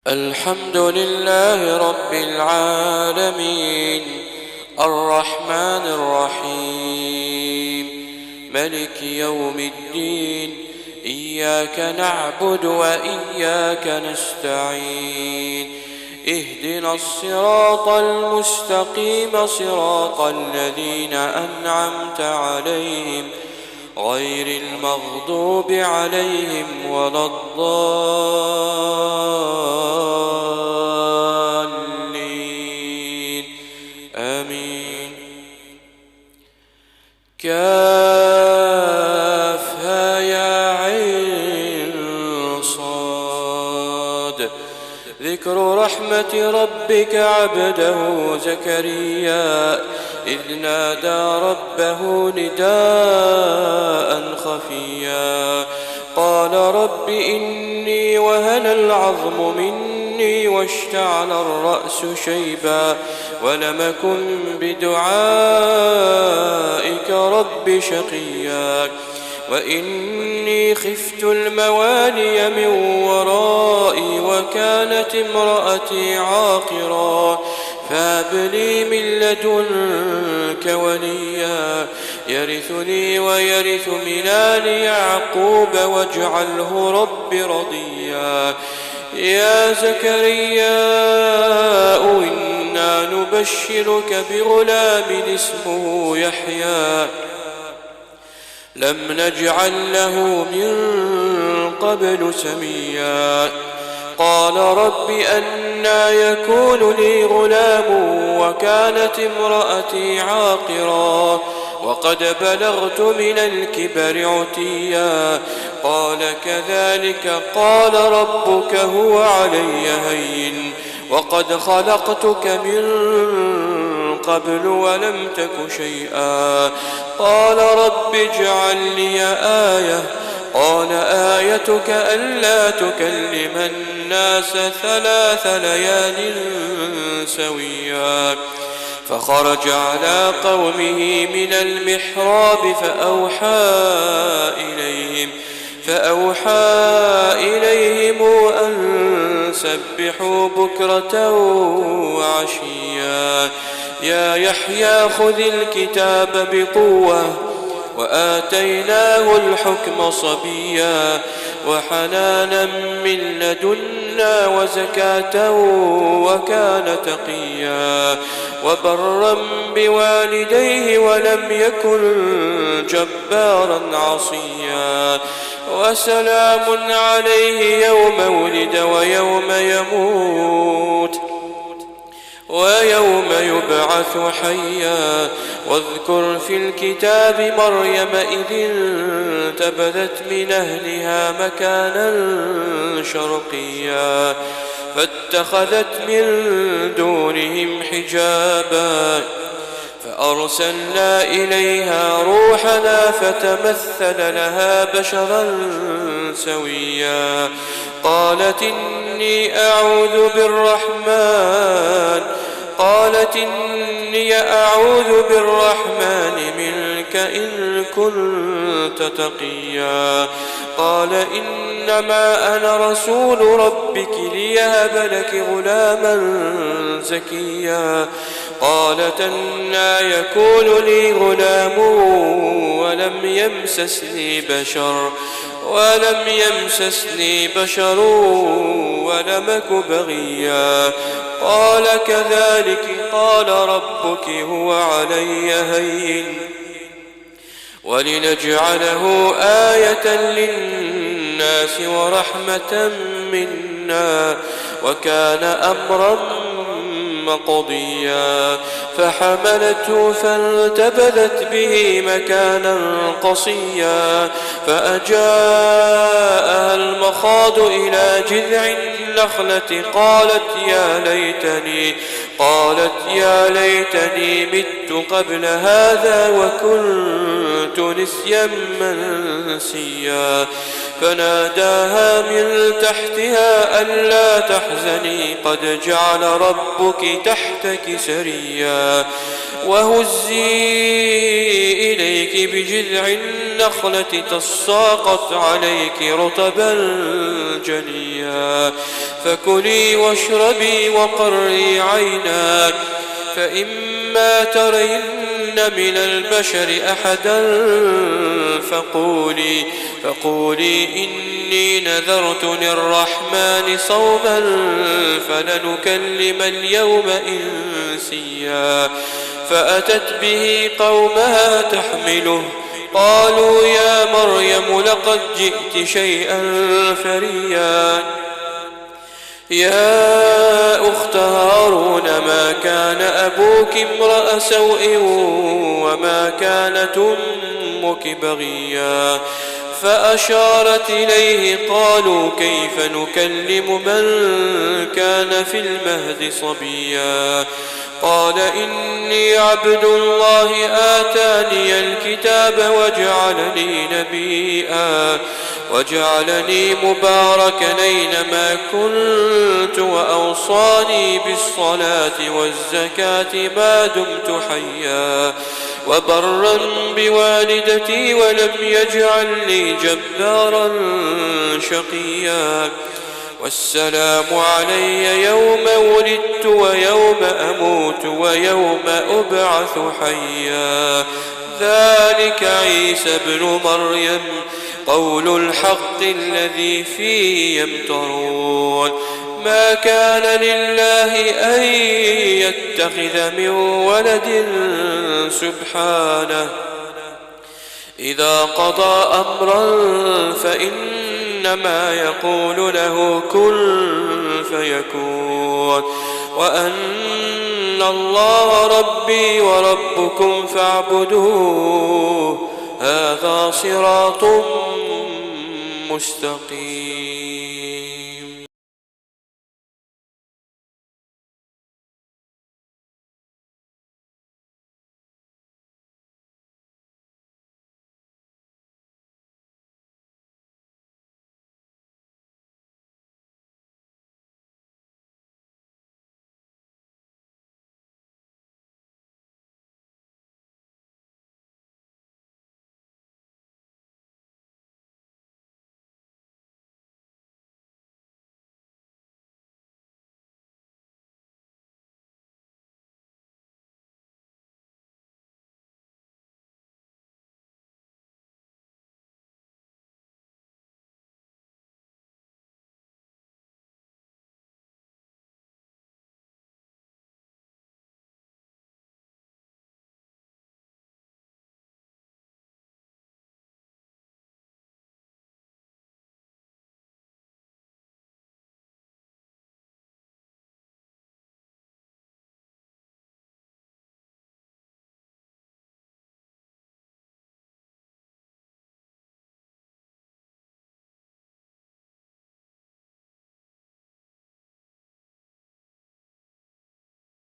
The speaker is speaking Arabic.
الحمد لله رب العالمين الرحمن الرحيم ملك يوم الدين إياك نعبد وإياك نستعين اهدنا الصراط المستقيم صراط الذين أنعمت عليهم غير المغضوب عليهم ولا الضالين آمين. كافها يا عين صاد ذكر رحمة ربك عبده زكريا إذ نادى ربه نداء خفيا قال رب إني وهن العظم مني واشتعل الرأس شيبا ولم أكن بدعائك رب شقيا وإني خفت الموالي من ورائي وكانت امرأتي عاقرا فهب لي من لدنك وليا يرثني ويرث من آل يعقوب واجعله رب رضيا. يا زكريا إنا نبشرك بغلام اسمه يحيى لم نجعل له من قبل سميا قال رب أنى يكون لي غلام وكانت امرأتي عاقرا وقد بلغت من الكبر عتيا قال كذلك قال ربك هو علي هين وقد خلقتك من قبل ولم تك شيئا قال رب اجعل لي آية قال آيتك ألا تكلم الناس 3 ليال سويا فخرج على قومه من المحراب فأوحى إليهم أن سبحوا بكرة وعشيا يا يحيى خذ الكتاب بقوة وآتيناه الحكم صبيا وحنانا من لدنا وزكاة وكان تقيا وبرا بوالديه ولم يكن جبارا عصيا وسلام عليه يوم ولد ويوم يموت ويوم يبعث حيا واذكر في الكتاب مريم إذ انتبذت من أهلها مكانا شرقيا فاتخذت من دونهم حجابا فأرسلنا إليها روحنا فتمثل لها بشرا سويا قالت إني أعوذ بالرحمن منك إن كنت تقيا قال إنما أنا رسول ربك ليهب لك غلاما زكيا قالت أنى يكون لي غلام ولم يمسسني بشر ولم أك بغيا قال كذلك قال ربك هو علي هين ولنجعله آية للناس ورحمة منا وكان أمرا مقضيا فحملته فانتبذت به مكانا قصيا فأجاءها المخاض إلى جذع النخلة قالت يا ليتني مت قبل هذا وكنت نسيا منسيا فناداها من تحتها ألا تحزني قد جعل ربك تحتك سريا وهزي إليك بجذع النخلة تساقط عليك رطبا جنيا فكلي واشربي وقري عينا فإما ترين من البشر أحدا فقولي إني نذرت للرحمن صوما فلنكلم اليوم إنسيا فأتت به قومها تحمله قالوا يا مريم لقد جئت شيئا فريا يا أخت هارون ما كان أبوك امرأ سوء وما كانت أمك بغيا فأشارت إليه قالوا كيف نكلم من كان في المهد صبيا قال إني عبد الله آتاني الكتاب وجعلني نبيا وجعلني مباركا أينما كنت وأوصاني بالصلاة والزكاة ما دمت حيا وبرا بوالدتي ولم يجعلني جبارا شقيا والسلام علي يوم ولدت ويوم أموت ويوم أبعث حيا ذلك عيسى ابن مريم قول الحق الذي فيه يمترون ما كان لله أن يتخذ من ولد سبحانه إذا قضى أمرا فإنما يقول له كن فيكون وأن الله ربي وربكم فاعبدوه هذا صراط مستقيم